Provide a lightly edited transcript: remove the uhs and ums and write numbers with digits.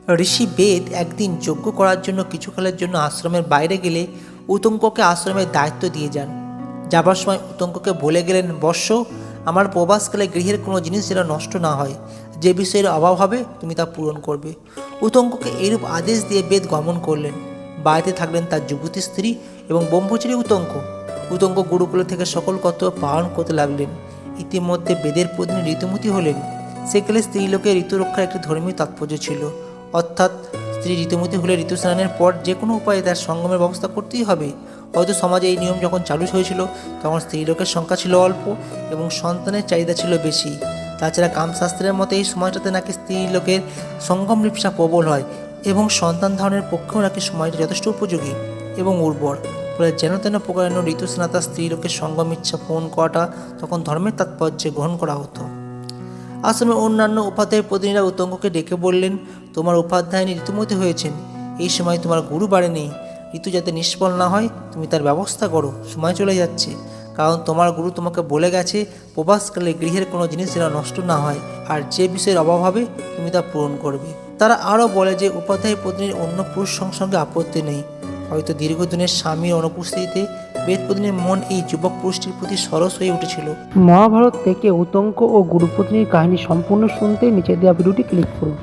ঋষি বেদ একদিন যজ্ঞ করার জন্য কিছুকালের জন্য আশ্রমের বাইরে গেলে উতঙ্ককে আশ্রমের দায়িত্ব দিয়ে যান। যাবার সময় উতঙ্ককে বলে গেলেন, বর্ষ, আমার প্রবাসকালে গৃহের কোনো জিনিস যেন নষ্ট না হয়, যে বিষয়ের অভাব হবে তুমি তা পূরণ করবে। উতঙ্ককে এরূপ আদেশ দিয়ে বেদ গমন করলেন। বাড়িতে থাকলেন তার যুবতী স্ত্রী এবং ব্রহ্মচারী উতঙ্ক। উতঙ্ক গুরুকুলে থেকে সকল কর্তব্য পালন করতে লাগলেন। ইতিমধ্যে বেদের পত্নী ঋতুমতী হলেন। সেকালে স্ত্রীলোকের ঋতু রক্ষার একটি ধর্মীয় তাৎপর্য ছিল, অর্থাৎ স্ত্রী ঋতুমতী হলে ঋতুস্নানের পর যে কোনো উপায়ে তার সঙ্গমের ব্যবস্থা করতেই হবে। হয়তো সমাজে এই নিয়ম যখন চালু হয়েছিল তখন স্ত্রীলোকের সংখ্যা ছিল অল্প এবং সন্তানের চাহিদা ছিল বেশি। তাছাড়া কামশাস্ত্রের মতে এই সময়টাতে নাকি স্ত্রীলোকের সঙ্গম লিপ্সা প্রবল হয় এবং সন্তান ধারণের পক্ষেও নাকি সময়টা যথেষ্ট উপযোগী এবং উর্বর। ফলে যেন তেন প্রকারেণ ঋতুস্নাতা স্ত্রীলোকের সঙ্গম ইচ্ছা পূরণ করাটা তখন ধর্মের তাৎপর্যে গ্রহণ করা হতো। আশ্রমের অন্যান্য উপাধ্যায়ের প্রতিনিধিরা উতঙ্ককে ডেকে বললেন, তোমার উপাধ্যায়নী ঋতুমতী হয়েছেন, এই সময় তোমার গুরু বাড়ি নেই। ঋতু যাতে নিষ্ফল না হয় তুমি তার ব্যবস্থা করো, সময় চলে যাচ্ছে। কারণ তোমার গুরু তোমাকে বলে গেছে প্রবাসকালে গৃহের কোনো জিনিস যেন নষ্ট না হয়, আর যে বিষয়ের অভাব হবে তুমি তা পূরণ করবে। তারা আরও বলে যে উপাধ্যায় পত্নীর অন্য পুরুষ সঙ্গে আপত্তি নেই। হয়তো দীর্ঘদিনের স্বামীর অনুপস্থিতিতে বেদপত্নীর মন এই যুবক পুরুষটির প্রতি সরস হয়ে উঠেছিল। মহাভারত থেকে উতঙ্ক ও গুরুপত্নীর কাহিনী সম্পূর্ণ শুনতে নিচে দেওয়া ভিডিওটি ক্লিক করুন।